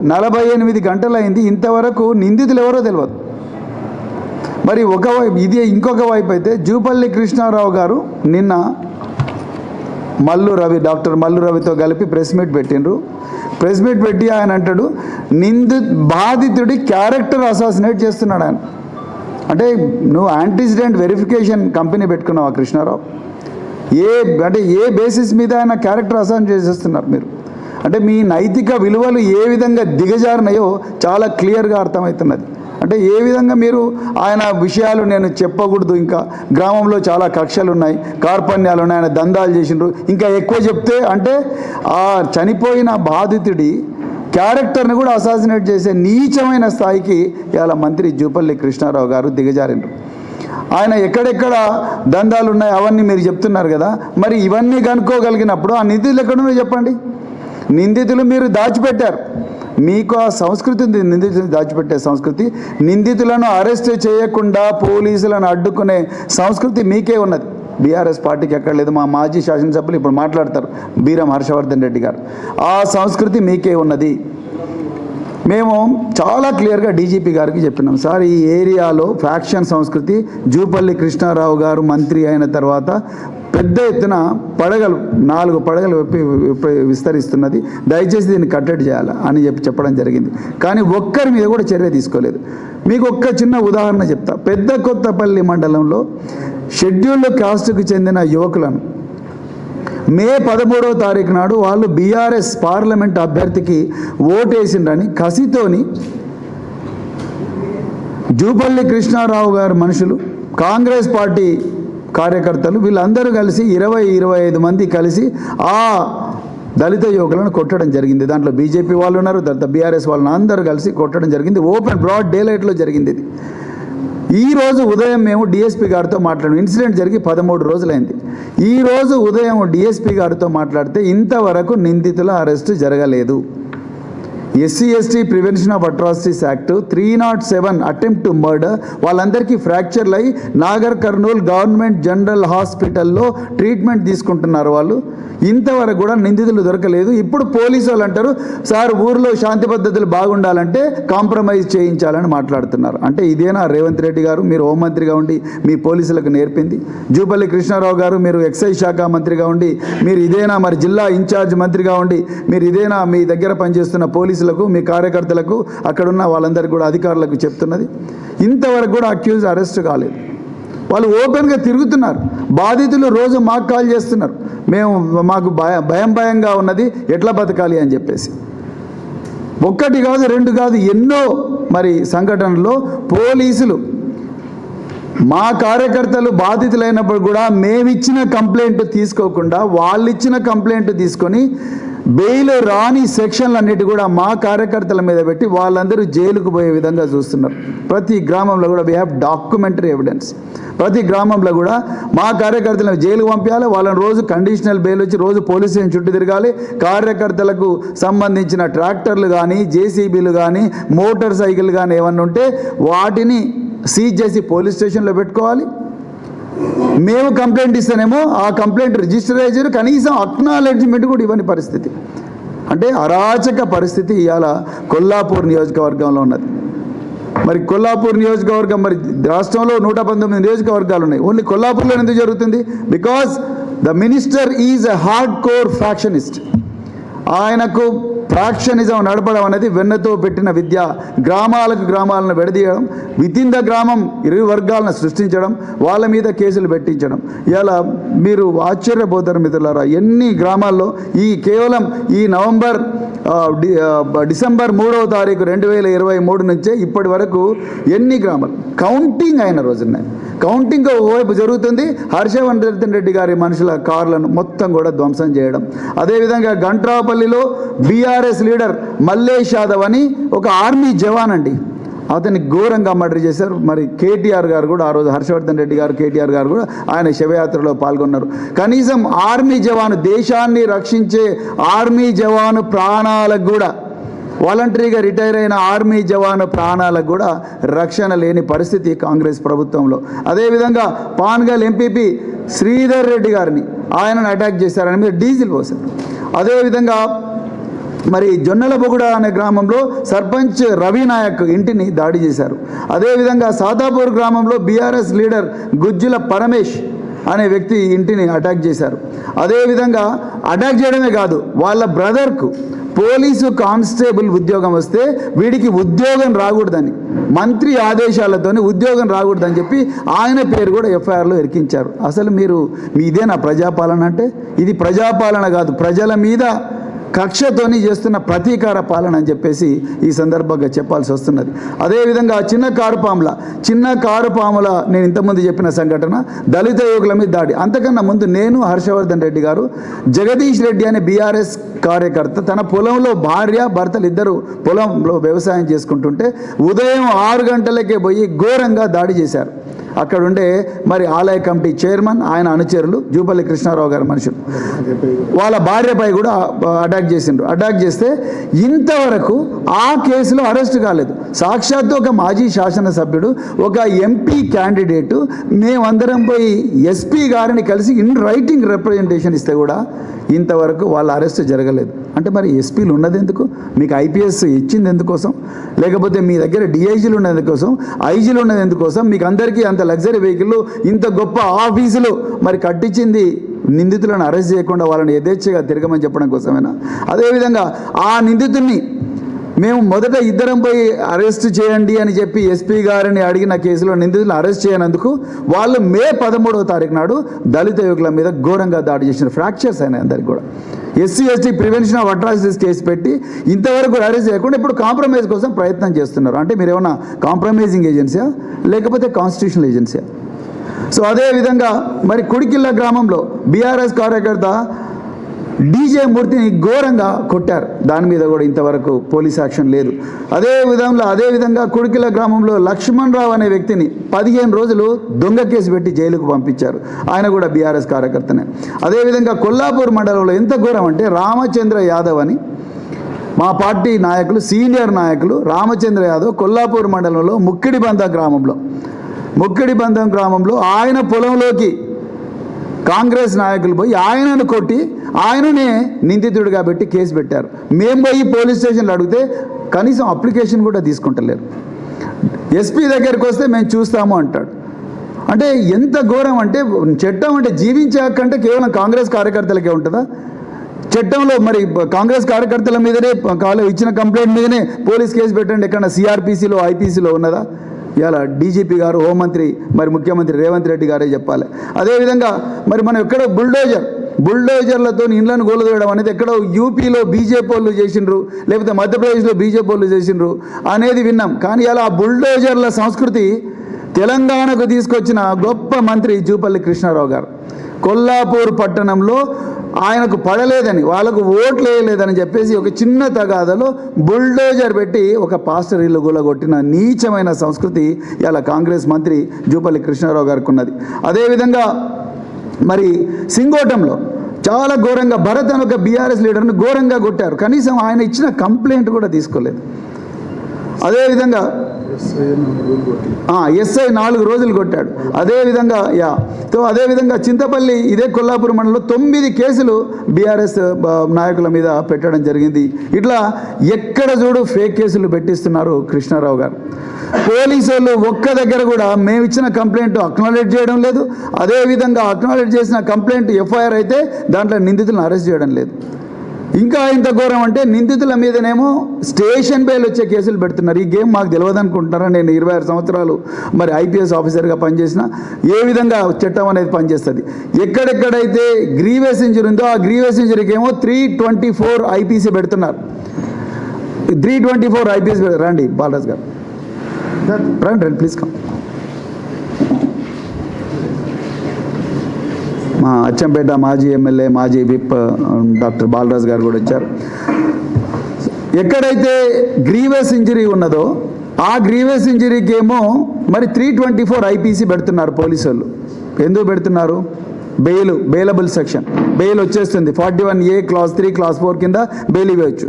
48 గంటలైంది, ఇంతవరకు నిందితులు ఎవరో తెలియదు. మరి ఒకవైపు ఇది, ఇంకొక వైపు అయితే జూపల్లి కృష్ణారావు గారు నిన్న డాక్టర్ మల్లు రవితో కలిపి ప్రెస్ మీట్ పెట్టిండ్రు. ప్రెస్ మీట్ పెట్టి ఆయన అంటాడు, బాధితుడి క్యారెక్టర్ అసాసినేట్ చేస్తున్నాడు ఆయన. అంటే నువ్వు యాంటీసిడెంట్ వెరిఫికేషన్ కంపెనీ పెట్టుకున్నావా కృష్ణారావు? ఏ బేసిస్ మీద ఆయన క్యారెక్టర్ అసాసినేట్ చేసేస్తున్నారు మీరు? అంటే మీ నైతిక విలువలు ఏ విధంగా దిగజారినాయో చాలా క్లియర్గా అర్థమవుతున్నది. అంటే ఏ విధంగా మీరు ఆయన విషయాలు నేను చెప్పకూడదు, ఇంకా గ్రామంలో చాలా కక్షలు ఉన్నాయి, కార్పణ్యాలు ఉన్నాయి, ఆయన దందాలు చేసిండ్రు, ఇంకా ఎక్కువ చెప్తే అంటే ఆ చనిపోయిన బాధితుడి క్యారెక్టర్ని కూడా అసాసినేట్ చేసే నీచమైన స్థాయికి ఇవాళ మంత్రి జూపల్లి కృష్ణారావు గారు దిగజారిండ్రు. ఆయన ఎక్కడెక్కడ దందాలు ఉన్నాయి అవన్నీ మీరు చెప్తున్నారు కదా, మరి ఇవన్నీ కనుక్కోగలిగినప్పుడు ఆ నిందితులు ఎక్కడున్నారో చెప్పండి. నిందితులు మీరు దాచిపెట్టారు, మీకు ఆ సంస్కృతి ఉంది, నిందితులు దాచిపెట్టే సంస్కృతి. నిందితులను అరెస్ట్ చేయకుండా పోలీసులను అడ్డుకునే సంస్కృతి మీకే ఉన్నది, బీఆర్ఎస్ పార్టీకి ఎక్కడ లేదు. మా మాజీ శాసనసభ్యులు ఇప్పుడు మాట్లాడతారు, బీరం హర్షవర్ధన్ రెడ్డి గారు, ఆ సంస్కృతి మీకే ఉన్నది. మేము చాలా క్లియర్గా డీజీపీ గారికి చెప్పినాం, సార్ ఈ ఏరియాలో ఫ్యాక్షన్ సంస్కృతి జూపల్లి కృష్ణారావు గారు మంత్రి అయిన తర్వాత పెద్ద ఎత్తున పడగలు 4 పడగలు విస్తరిస్తున్నది, దయచేసి దీన్ని కట్టడి చేయాలి అని చెప్పడం జరిగింది. కానీ ఒక్కరి మీద కూడా చర్య తీసుకోలేదు. మీకు ఒక్క చిన్న ఉదాహరణ చెప్తా. పెద్ద కొత్తపల్లి మండలంలో షెడ్యూల్డ్ కాస్ట్కు చెందిన యువకులను మే 13వ తారీఖు నాడు వాళ్ళు బీఆర్ఎస్ పార్లమెంట్ అభ్యర్థికి ఓటేసిండ్రని కసితోని జూపల్లి కృష్ణారావు గారు మనుషులు, కాంగ్రెస్ పార్టీ కార్యకర్తలు వీళ్ళందరూ కలిసి 20-25 మంది కలిసి ఆ దళిత యువకులను కొట్టడం జరిగింది. దాంట్లో బీజేపీ వాళ్ళు ఉన్నారు, తర్వాత బీఆర్ఎస్ వాళ్ళని అందరూ కలిసి కొట్టడం జరిగింది. ఓపెన్ బ్రాడ్ డే లైట్లో జరిగింది ఇది. ఈరోజు ఉదయం మేము డిఎస్పీ గారితో మాట్లాడాము. ఇన్సిడెంట్ జరిగి 13 రోజులైంది. ఈరోజు ఉదయం డిఎస్పీ గారితో మాట్లాడితే ఇంతవరకు నిందితుల అరెస్టు జరగలేదు. SC/ST prevention of atrocities act 307 attempt to murder, వాళ్ళందరికీ ఫ్రాక్చర్లు అయ్యి నాగర్ కర్నూల్ గవర్నమెంట్ జనరల్ హాస్పిటల్లో ట్రీట్మెంట్ తీసుకుంటున్నారు వాళ్ళు. ఇంతవరకు కూడా నిందితులు దొరకలేదు. ఇప్పుడు పోలీసు వాళ్ళు అంటారు, సార్ ఊర్లో శాంతి పద్ధతులు బాగుండాలంటే కాంప్రమైజ్ చేయించాలని మాట్లాడుతున్నారు. అంటే ఇదేనా రేవంత్ రెడ్డి గారు మీరు హోంమంత్రిగా ఉండి మీ పోలీసులకు నేర్పింది? జూపల్లి కృష్ణారావు గారు మీరు ఎక్సైజ్ శాఖ మంత్రిగా ఉండి మీరు ఇదేనా, మరి జిల్లా ఇన్ఛార్జ్ మంత్రిగా ఉండి మీరు ఇదేనా మీ దగ్గర పనిచేస్తున్న పోలీసులకు, మీ కార్యకర్తలకు, అక్కడున్న వాళ్ళందరికీ కూడా అధికారులకు చెప్తున్నది? ఇంతవరకు కూడా అక్యూజ్ అరెస్ట్ కాలేదు. వాళ్ళు ఓపెన్గా తిరుగుతున్నారు. బాధితులు రోజు మాకు కాల్ చేస్తున్నారు, మాకు భయంగా ఉన్నది, ఎట్లా బతకాలి అని చెప్పేసి. 1 కాదు 2 కాదు ఎన్నో మరి సంఘటనలో పోలీసులు మా కార్యకర్తలు బాధితులైనప్పుడు కూడా మేమిచ్చిన కంప్లైంట్ తీసుకోకుండా వాళ్ళు ఇచ్చిన కంప్లైంట్ తీసుకొని బెయిల్ రాని సెక్షన్లన్నిటి కూడా మా కార్యకర్తల మీద పెట్టి వాళ్ళందరూ జైలుకు పోయే విధంగా చూస్తున్నారు. ప్రతి గ్రామంలో కూడా వీ హ్యావ్ డాక్యుమెంటరీ ఎవిడెన్స్. ప్రతి గ్రామంలో కూడా మా కార్యకర్తలను జైలుకు పంపించాలి, వాళ్ళని రోజు కండిషనల్ బెయిల్ వచ్చి రోజు పోలీస్ స్టేషన్ చుట్టూ తిరగాలి. కార్యకర్తలకు సంబంధించిన ట్రాక్టర్లు కానీ, జేసీబీలు కానీ, మోటార్ సైకిల్ కానీ ఏమన్నా ఉంటే వాటిని సీజ్ చేసి పోలీస్ స్టేషన్లో పెట్టుకోవాలి. మేము కంప్లైంట్ ఇస్తేనేమో ఆ కంప్లైంట్ రిజిస్టర్ అయ్యారు, కనీసం అక్నాలెడ్జ్మెంట్ కూడా ఇవ్వని పరిస్థితి. అంటే అరాచక పరిస్థితి ఇవాళ కొల్లాపూర్ నియోజకవర్గంలో ఉన్నది. మరి కొల్లాపూర్ నియోజకవర్గం, మరి రాష్ట్రంలో 119 నియోజకవర్గాలు ఉన్నాయి, ఓన్లీ కొల్లాపూర్లో ఎందుకు జరుగుతుంది? Because the minister is a hard core factionist. ఆయనకు ఫ్రాక్షనిజం నడపడం అనేది వెన్నతో పెట్టిన విద్య. గ్రామాలను విడదీయడం, వితిన్ ద గ్రామం 2 వర్గాలను సృష్టించడం, వాళ్ళ మీద కేసులు పెట్టించడం. ఇలా మీరు ఆశ్చర్యపోతారు మిత్రులారా, ఎన్ని గ్రామాల్లో కేవలం ఈ డిసెంబర్ 3వ తారీఖు 2023 నుంచే ఇప్పటి వరకు ఎన్ని గ్రామాలు కౌంటింగ్ అయిన రోజున్నాయి. కౌంటింగ్ ఓవైపు జరుగుతుంది, హర్షవర్ధన్ రెడ్డి గారి మనుషుల కార్లను మొత్తం కూడా ధ్వంసం చేయడం. అదేవిధంగా గంట్రాపల్లిలో బీఆర్ఎస్ లీడర్ మల్లేష్ యాదవ్ అని ఒక ఆర్మీ జవాన్ అండి, అతన్ని ఘోరంగా మర్డర్ చేశారు. మరి కేటీఆర్ గారు కూడా ఆ రోజు హర్షవర్ధన్ రెడ్డి గారు, కేటీఆర్ గారు కూడా ఆయన శవయాత్రలో పాల్గొన్నారు. కనీసం ఆర్మీ జవాను, దేశాన్ని రక్షించే ఆర్మీ జవాను ప్రాణాలకు కూడా, వాలంటరీగా రిటైర్ అయిన ఆర్మీ జవాను ప్రాణాలకు కూడా రక్షణ లేని పరిస్థితి కాంగ్రెస్ ప్రభుత్వంలో. అదేవిధంగా పాన్గల్ ఎంపీపీ శ్రీధర్ రెడ్డి గారిని ఆయనను అటాక్ చేశారని మీద డీజిల్ పోశారు. అదేవిధంగా మరి జొన్నలబొగుడ అనే గ్రామంలో సర్పంచ్ రవి నాయక్ ఇంటిని దాడి చేశారు. అదేవిధంగా సాతాపూర్ గ్రామంలో బీఆర్ఎస్ లీడర్ గుజ్జుల పరమేష్ అనే వ్యక్తి ఇంటిని అటాక్ చేశారు. అదేవిధంగా అటాక్ చేయడమే కాదు, వాళ్ళ బ్రదర్కు పోలీసు కానిస్టేబుల్ ఉద్యోగం వస్తే వీడికి ఉద్యోగం రాకూడదని, మంత్రి ఆదేశాలతోని ఉద్యోగం రాకూడదని చెప్పి ఆయన పేరు కూడా ఎఫ్ఐఆర్లో ఇరికించారు. అసలు ఇదేనా ప్రజాపాలన అంటే? ఇది ప్రజాపాలన కాదు, ప్రజల మీద కక్షతోని చేస్తున్న ప్రతీకార పాలన అని చెప్పేసి ఈ సందర్భంగా చెప్పాల్సి వస్తున్నది. అదేవిధంగా చిన్న కారుపాముల నేను ఇంతకుముందు చెప్పిన సంఘటన దళిత యువకుల మీద దాడి. అంతకన్నా ముందు నేను హర్షవర్ధన్ రెడ్డి గారు జగదీష్ రెడ్డి అనే బీఆర్ఎస్ కార్యకర్త తన పొలంలో భార్య భర్తలు ఇద్దరు పొలంలో వ్యవసాయం చేసుకుంటుంటే ఉదయం 6 గంటలకే పోయి ఘోరంగా దాడి చేశారు. అక్కడ ఉండే మరి ఆలయ కమిటీ చైర్మన్, ఆయన అనుచరులు, జూపల్లి కృష్ణారావు గారి మనుషులు వాళ్ళ భార్యపై కూడా అటాక్ చేసిండ్రు. అటాక్ చేస్తే ఇంతవరకు ఆ కేసులో అరెస్ట్ కాలేదు. సాక్షాత్తు ఒక మాజీ శాసనసభ్యుడు, ఒక ఎంపీ క్యాండిడేటు, మేమందరం పోయి ఎస్పీ గారిని కలిసి ఇన్ రైటింగ్ రిప్రజెంటేషన్ ఇస్తే కూడా ఇంతవరకు వాళ్ళ అరెస్ట్ జరగలేదు. అంటే మరి ఎస్పీలు ఉన్నది ఎందుకు? మీకు ఐపీఎస్ ఇచ్చింది ఎందుకోసం? లేకపోతే మీ దగ్గర డిఐజీలు ఉన్నది ఎందుకోసం? ఐజీలు ఉన్నది ఎందుకోసం? మీకు అందరికీ అంత లగ్జరీ వెహికల్, ఇంత గొప్ప ఆఫీసులు మరి కట్టించింది నిందితులను అరెస్ట్ చేయకుండా వాళ్ళని యథేచ్ఛగా తిరగమని చెప్పడం కోసమేనా? అదేవిధంగా ఆ నిందితుడిని మేము మొదట ఇద్దరం పోయి అరెస్ట్ చేయండి అని చెప్పి ఎస్పీ గారిని అడిగిన కేసులో నిందితులను అరెస్ట్ చేయనందుకు వాళ్ళు మే 13వ తారీఖు నాడు దళిత యువకుల మీద ఘోరంగా దాడి చేసిన ఫ్రాక్చర్స్ అయినాయి అందరికి కూడా. SC ST prevention of atrocities case పెట్టి ఇంతవరకు అరెస్ట్ చేయకుండా ఇప్పుడు కాంప్రమైజ్ కోసం ప్రయత్నం చేస్తున్నారు. అంటే మీరు ఏమన్నా కాంప్రమైజింగ్ ఏజెన్సీయా లేకపోతే కాన్స్టిట్యూషనల్ ఏజెన్సీయా? సో అదేవిధంగా మరి కుడికిల్ల గ్రామంలో బీఆర్ఎస్ కార్యకర్త డీజే మూర్తిని ఘోరంగా కొట్టారు. దాని మీద కూడా ఇంతవరకు పోలీస్ యాక్షన్ లేదు. అదేవిధంగా కుడికిల గ్రామంలో లక్ష్మణ్ రావు అనే వ్యక్తిని 15 రోజులు దొంగ కేసు పెట్టి జైలుకు పంపించారు. ఆయన కూడా బీఆర్ఎస్ కార్యకర్తనే. అదేవిధంగా కొల్లాపూర్ మండలంలో ఎంత ఘోరం అంటే రామచంద్ర యాదవ్ అని మా పార్టీ నాయకులు, సీనియర్ నాయకులు రామచంద్ర యాదవ్ కొల్లాపూర్ మండలంలో ముక్కిడిబంధం గ్రామంలో ఆయన పొలంలోకి కాంగ్రెస్ నాయకులు పోయి ఆయనను కొట్టి ఆయననే నిందితుడిగా పెట్టి కేసు పెట్టారు. మేము పోయి పోలీస్ స్టేషన్లో అడిగితే కనీసం అప్లికేషన్ కూడా తీసుకుంటలేరు. ఎస్పీ దగ్గరికి వస్తే మేము చూస్తాము అంటాడు. అంటే ఎంత ఘోరం అంటే, చట్టం అంటే జీవించే హక్కు అంటే కేవలం కాంగ్రెస్ కార్యకర్తలకే ఉంటుందా? చట్టంలో మరి కాంగ్రెస్ కార్యకర్తల మీదనే ఇచ్చిన కంప్లైంట్ మీదనే పోలీస్ కేసు పెట్టండి ఎక్కడ సిఆర్పిసిలో ఐపీసీలో ఉన్నదా? ఇలా డీజీపీ గారు, హోంమంత్రి, మరి ముఖ్యమంత్రి రేవంత్ రెడ్డి గారే చెప్పాలి. అదేవిధంగా మరి మనం ఎక్కడో బుల్డోజర్లతో ఇండ్లను గోలదోయడం అనేది ఎక్కడో యూపీలో బీజేపీ వాళ్ళు చేసిండ్రు, లేకపోతే మధ్యప్రదేశ్లో బీజేపీ వాళ్ళు చేసిండ్రు అనేది విన్నాం. కానీ అలా బుల్డోజర్ల సంస్కృతి తెలంగాణకు తీసుకొచ్చిన గొప్ప మంత్రి జూపల్లి కృష్ణారావు గారు. కొల్లాపూర్ పట్టణంలో ఆయనకు పడలేదని, వాళ్ళకు ఓట్లు వేయలేదని చెప్పేసి ఒక చిన్న తగాదలో బుల్డోజర్ పెట్టి ఒక పాస్టర్ ఇల్లు గులగొట్టిన నీచమైన సంస్కృతి ఇలా కాంగ్రెస్ మంత్రి జూపల్లి కృష్ణారావు గారికి ఉన్నది. అదేవిధంగా మరి సింగోటంలో చాలా ఘోరంగా భరత్ అని ఒక బీఆర్ఎస్ లీడర్ని ఘోరంగా కొట్టారు. కనీసం ఆయన ఇచ్చిన కంప్లైంట్ కూడా తీసుకోలేదు. అదేవిధంగా ఎస్ఐ 4 రోజులు కొట్టాడు. అదేవిధంగా చింతపల్లి ఇదే కొల్లాపూర్ మండలంలో 9 కేసులు బీఆర్ఎస్ నాయకుల మీద పెట్టడం జరిగింది. ఇట్లా ఎక్కడ చూడు ఫేక్ కేసులు పెట్టిస్తున్నారు కృష్ణారావు గారు. పోలీసు వాళ్ళు ఒక్క దగ్గర కూడా మేము ఇచ్చిన కంప్లైంట్ అక్నాలెడ్జ్ చేయడం లేదు. అదేవిధంగా అక్నాలెడ్జ్ చేసిన కంప్లైంట్ ఎఫ్ఐఆర్ అయితే దాంట్లో నిందితులను అరెస్ట్ చేయడం లేదు. ఇంకా ఇంత ఘోరం అంటే నిందితుల మీదనేమో స్టేషన్ బెయిల్ వచ్చే కేసులు పెడుతున్నారు. ఈ గేమ్ మాకు తెలియదు అనుకుంటున్నారా? నేను 26 సంవత్సరాలు మరి ఐపీఎస్ ఆఫీసర్గా పనిచేసిన, ఏ విధంగా చట్టం అనేది పనిచేస్తుంది. ఎక్కడెక్కడైతే గ్రీవియస్ ఇంజరీ ఉందో ఆ గ్రీవియస్ ఇంజరీకి ఏమో 324 ఐపీసీ పెడుతున్నారు. 324 ఐపీసీ. రండి బాలరాజ్ గారు, రండి ప్లీజ్ కమ్. మా అచ్చంపేట మాజీ ఎమ్మెల్యే, మాజీ విప్ డాక్టర్ బాలరాజ్ గారు కూడా వచ్చారు. ఎక్కడైతే గ్రీవియస్ ఇంజరీ ఉన్నదో ఆ గ్రీవియస్ ఇంజరీకి ఏమో మరి 324 ఐపీసీ పెడుతున్నారు పోలీసు వాళ్ళు. ఎందుకు పెడుతున్నారు? బెయిలబుల్ సెక్షన్, బెయిల్ వచ్చేస్తుంది. 41A క్లాస్ 3 క్లాస్ 4 కింద బెయిల్ ఇవ్వచ్చు.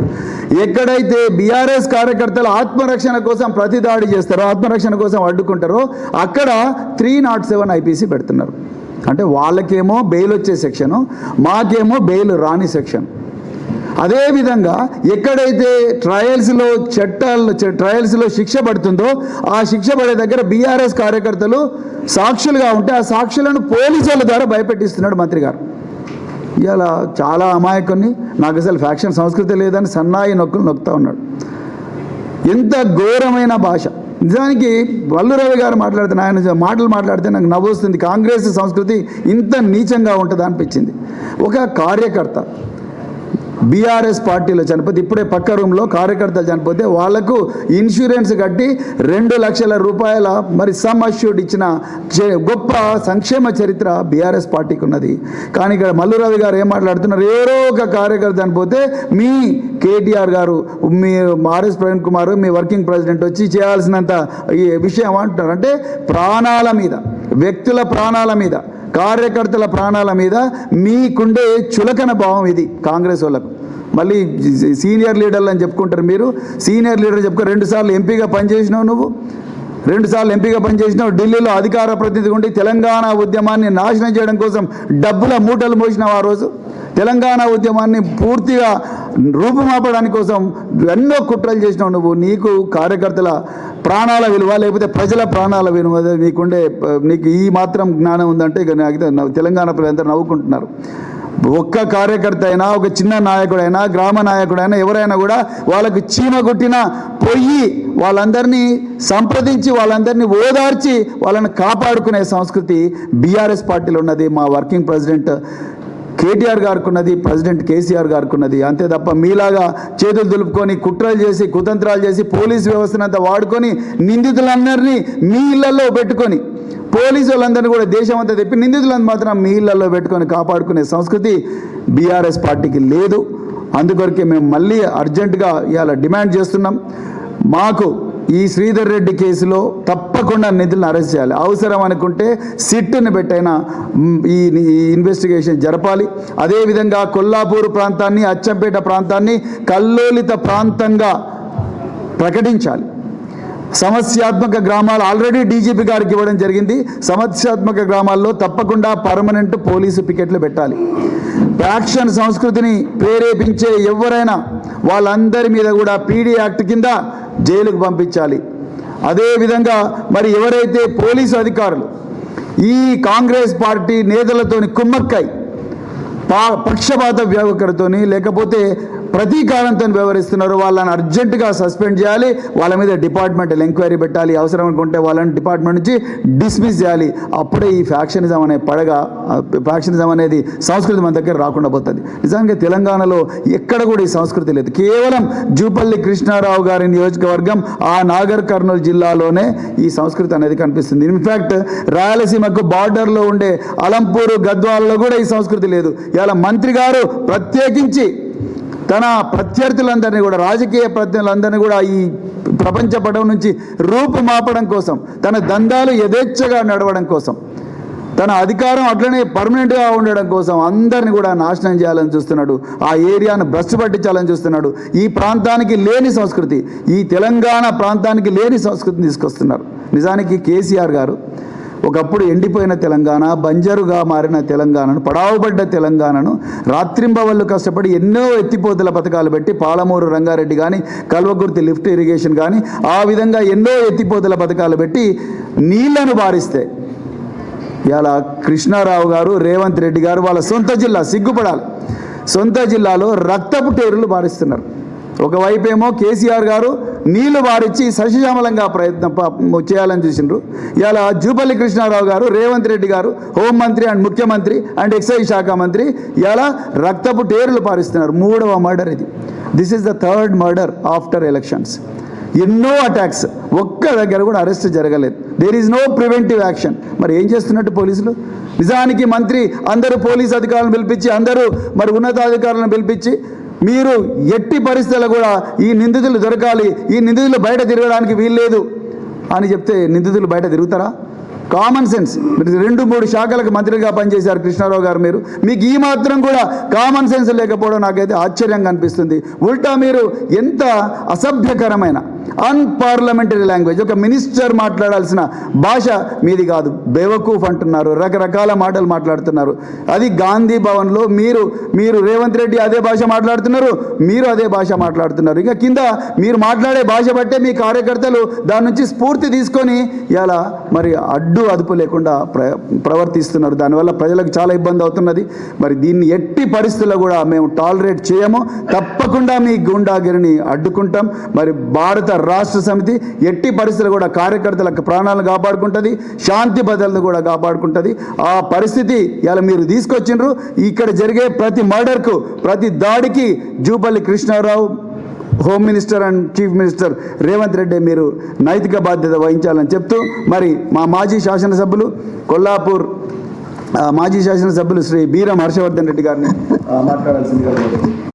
ఎక్కడైతే బీఆర్ఎస్ కార్యకర్తలు ఆత్మరక్షణ కోసం ప్రతిదాడి చేస్తారో, ఆత్మరక్షణ కోసం అడ్డుకుంటారో అక్కడ 307 ఐపీసీ పెడుతున్నారు. అంటే వాళ్ళకేమో బెయిల్ వచ్చే సెక్షను, మాకేమో బెయిల్ రాని సెక్షన్. అదేవిధంగా ఎక్కడైతే ట్రయల్స్లో శిక్ష పడుతుందో ఆ శిక్ష పడే దగ్గర బీఆర్ఎస్ కార్యకర్తలు సాక్షులుగా ఉంటే ఆ సాక్షులను పోలీసుల ద్వారా భయపెట్టిస్తున్నాడు మంత్రి గారు. ఇలా చాలా అమాయకుని, నాకు అసలు ఫ్యాక్షన్ సంస్కృతి లేదని సన్నాయి నొక్కుతా ఉన్నాడు. ఎంత ఘోరమైన భాష. నిజానికి వల్లు రవి గారు మాట్లాడుతున్న ఆయన మాటలు మాట్లాడితే నాకు నవ్వు వస్తుంది. కాంగ్రెస్ సంస్కృతి ఇంత నీచంగా ఉంటుందా అనిపించింది. ఒక కార్యకర్త బీఆర్ఎస్ పార్టీలో చనిపోతే, ఇప్పుడే పక్క రూమ్లో కార్యకర్తలు చనిపోతే వాళ్లకు ఇన్సూరెన్స్ కట్టి 2 లక్షల రూపాయల మరి సమ్ అష్యూర్డ్ ఇచ్చిన గొప్ప సంక్షేమ చరిత్ర బీఆర్ఎస్ పార్టీకి ఉన్నది. కానీ ఇక్కడ మల్లు రవి గారు ఏం మాట్లాడుతున్నారు, ఏదో ఒక కార్యకర్త చనిపోతే మీ కేటీఆర్ గారు, మీ ఆర్ఎస్ ప్రవీణ్ కుమార్, మీ వర్కింగ్ ప్రెసిడెంట్ వచ్చి చేయాల్సినంత ఈ విషయం అంటున్నారు. అంటే ప్రాణాల మీద, వ్యక్తుల ప్రాణాల మీద, కార్యకర్తల ప్రాణాల మీద మీకుండే చులకన భావం ఇది కాంగ్రెస్ వాళ్ళకు. మళ్ళీ సీనియర్ లీడర్లు అని చెప్పుకుంటారు మీరు. సీనియర్ లీడర్ చెప్పుకో, 2 సార్లు ఎంపీగా పనిచేసినావు నువ్వు, 2 సార్లు ఎంపీగా పనిచేసినావు. ఢిల్లీలో అధికార ప్రతినిధి ఉండి తెలంగాణ ఉద్యమాన్ని నాశనం చేయడం కోసం డబ్బుల మూటలు మోసినావు. ఆ రోజు తెలంగాణ ఉద్యమాన్ని పూర్తిగా రూపుమాపడాని కోసం ఎన్నో కుట్రలు చేసినావు నువ్వు. నీకు కార్యకర్తల ప్రాణాల విలువ, లేకపోతే ప్రజల ప్రాణాల విలువ నీకు ఈ మాత్రం జ్ఞానం ఉందంటే ఇక తెలంగాణ ప్రజలందరూ నవ్వుకుంటున్నారు. ఒక్క కార్యకర్త అయినా, ఒక చిన్న నాయకుడైనా, గ్రామ నాయకుడైనా, ఎవరైనా కూడా వాళ్ళకు చీమ కొట్టిన పొయ్యి వాళ్ళందరినీ సంప్రదించి, వాళ్ళందరినీ ఓదార్చి వాళ్ళని కాపాడుకునే సంస్కృతి బీఆర్ఎస్ పార్టీలో ఉన్నది. మా వర్కింగ్ ప్రెసిడెంట్ కేటీఆర్ గారికి ఉన్నది, ప్రెసిడెంట్ కేసీఆర్ గారికి ఉన్నది. అంతే తప్ప మీలాగా చేతులు దులుపుకొని కుట్రలు చేసి, కుతంత్రాలు చేసి, పోలీసు వ్యవస్థనంతా వాడుకొని నిందితులందరినీ మీ ఇళ్లలో పెట్టుకొని, పోలీసు వాళ్ళందరినీ కూడా దేశం అంతా తెప్పి నిందితులను మాత్రం మీ ఇళ్లలో పెట్టుకొని కాపాడుకునే సంస్కృతి బీఆర్ఎస్ పార్టీకి లేదు. అందుకొరకే మేము మళ్ళీ అర్జెంటుగా ఇవాళ డిమాండ్ చేస్తున్నాం. మాకు ఈ శ్రీధర్ రెడ్డి కేసులో తప్పకుండా నిధులను అరెస్ట్ చేయాలి. అవసరం అనుకుంటే సిట్ని పెట్టైనా ఈ ఇన్వెస్టిగేషన్ జరపాలి. అదేవిధంగా కొల్లాపూర్ ప్రాంతాన్ని, అచ్చంపేట ప్రాంతాన్ని కల్లోలిత ప్రాంతంగా ప్రకటించాలి. సమస్యాత్మక గ్రామాలు ఆల్రెడీ డీజీపీ గారికి ఇవ్వడం జరిగింది. సమస్యాత్మక గ్రామాల్లో తప్పకుండా పర్మనెంట్ పోలీసు పికెట్లు పెట్టాలి. ఫ్యాక్షన్ సంస్కృతిని ప్రేరేపించే ఎవరైనా వాళ్ళందరి మీద కూడా పీడీ యాక్ట్ కింద జైలుకు పంపించాలి. అదేవిధంగా మరి ఎవరైతే పోలీసు అధికారులు ఈ కాంగ్రెస్ పార్టీ నేతలతోని కుమ్మక్కై పక్షపాత వ్యవహారంతోని లేకపోతే ప్రతీకారంతో వ్యవహరిస్తున్నారు, వాళ్ళని అర్జెంటుగా సస్పెండ్ చేయాలి. వాళ్ళ మీద డిపార్ట్మెంటల్ ఎంక్వైరీ పెట్టాలి. అవసరం అనుకుంటే వాళ్ళని డిపార్ట్మెంట్ నుంచి డిస్మిస్ చేయాలి. అప్పుడే ఈ ఫ్యాక్షనిజం అనే ఫ్యాక్షనిజం అనేది సంస్కృతి మన దగ్గర రాకుండా పోతుంది. నిజానికి తెలంగాణలో ఎక్కడ కూడా ఈ సంస్కృతి లేదు. కేవలం జూపల్లి కృష్ణారావు గారి నియోజకవర్గం, ఆ నాగర్ కర్నూలు జిల్లాలోనే ఈ సంస్కృతి అనేది కనిపిస్తుంది. ఇన్ఫ్యాక్ట్ రాయలసీమకు బార్డర్లో ఉండే అలంపూరు, గద్వాలలో కూడా ఈ సంస్కృతి లేదు. ఇలా మంత్రి గారు ప్రత్యేకించి తన ప్రత్యర్థులందరినీ కూడా, రాజకీయ ప్రత్యర్థులందరినీ కూడా ఈ ప్రపంచ పటం నుంచి రూపుమాపడం కోసం, తన దందాలు యథేచ్ఛగా నడవడం కోసం, తన అధికారం అట్లనే పర్మనెంట్గా ఉండడం కోసం అందరిని కూడా నాశనం చేయాలని చూస్తున్నాడు. ఆ ఏరియాను భ్రష్టు పట్టించాలని చూస్తున్నాడు. ఈ ప్రాంతానికి లేని సంస్కృతి, ఈ తెలంగాణ ప్రాంతానికి లేని సంస్కృతిని తీసుకొస్తున్నారు. నిజానికి కేసీఆర్ గారు ఒకప్పుడు ఎండిపోయిన తెలంగాణ, బంజరుగా మారిన తెలంగాణను, పడావుబడ్డ తెలంగాణను రాత్రింబవళ్ళు కష్టపడి ఎన్నో ఎత్తిపోతల పథకాలు పెట్టి, పాలమూరు రంగారెడ్డి కానీ, కల్వకుర్తి లిఫ్ట్ ఇరిగేషన్ కానీ, ఆ విధంగా ఎన్నో ఎత్తిపోతల పథకాలు పెట్టి నీళ్లను బారిస్తే ఇలా కృష్ణారావు గారు, రేవంత్ రెడ్డి గారు వాళ్ళ సొంత జిల్లా, సిగ్గుపడాలి, సొంత జిల్లాలో రక్తపు టేరులు బారిస్తున్నారు. ఒకవైపేమో కేసీఆర్ గారు నీళ్లు బారిచ్చి సశిశామలంగా ప్రయత్నం చేయాలని చూసిండ్రు. ఇలా జూపల్లి కృష్ణారావు గారు, రేవంత్ రెడ్డి గారు హోంమంత్రి అండ్ ముఖ్యమంత్రి అండ్ ఎక్సైజ్ శాఖ మంత్రి ఇలా రక్తపు టేరులు పారిస్తున్నారు. 3వ మర్డర్ ఇది. This is the 3rd murder after elections. ఎన్నో అటాక్స్, ఒక్క దగ్గర కూడా అరెస్ట్ జరగలేదు. There is no preventive action. మరి ఏం చేస్తున్నట్టు పోలీసులు? నిజానికి మంత్రి అందరూ పోలీస్ అధికారులను పిలిపించి, అందరూ మరి ఉన్నతాధికారులను పిలిపించి, మీరు ఎట్టి పరిస్థితుల్లో కూడా ఈ నిందితులు దొరకాలి, ఈ నిందితులు బయట తిరగడానికి వీల్లేదు అని చెప్తే నిందితులు బయట తిరుగుతారా? Common sense. మీరు 2-3 శాఖలకు మంత్రిగా పనిచేశారు కృష్ణారావు గారు. మీకు ఈ మాత్రం కూడా కామన్ సెన్స్ లేకపోవడం నాకైతే ఆశ్చర్యంగా అనిపిస్తుంది. ఉల్టా మీరు ఎంత అసభ్యకరమైన అన్పార్లమెంటరీ లాంగ్వేజ్, ఒక మినిస్టర్ మాట్లాడాల్సిన భాష మీది కాదు. బేవకూఫ్ అంటున్నారు, రకరకాల మాటలు మాట్లాడుతున్నారు. అది గాంధీ భవన్లో మీరు రేవంత్ రెడ్డి అదే భాష మాట్లాడుతున్నారు, మీరు అదే భాష మాట్లాడుతున్నారు. ఇంకా కింద మీరు మాట్లాడే భాష బట్టే మీ కార్యకర్తలు దాని నుంచి స్ఫూర్తి తీసుకొని ఇలా మరి అదుపు లేకుండా ప్రవర్తిస్తున్నారు. దానివల్ల ప్రజలకు చాలా ఇబ్బంది అవుతున్నది. మరి దీన్ని ఎట్టి పరిస్థితుల్లో కూడా మేము టాలరేట్ చేయము. తప్పకుండా మీ గుండాగిరిని అడ్డుకుంటాం. మరి భారత రాష్ట్ర సమితి ఎట్టి పరిస్థితులు కూడా కార్యకర్తలకు ప్రాణాలను కాపాడుకుంటుంది, శాంతి భద్రతలు కూడా కాపాడుకుంటుంది. ఆ పరిస్థితి ఇలా మీరు తీసుకొచ్చిండ్రు. ఇక్కడ జరిగే ప్రతి మర్డర్కు, ప్రతి దాడికి Jupally Krishna Rao, home minister and chief minister Revanth Reddy మీరు నైతిక బాధ్యత వహించాలని చెప్తూ, మరి మా మాజీ శాసనసభ్యులు కొల్లాపూర్ మాజీ శాసనసభ్యులు శ్రీ బీరం హర్షవర్ధన్ రెడ్డి గారిని మాట్లాడాల్సిందిగా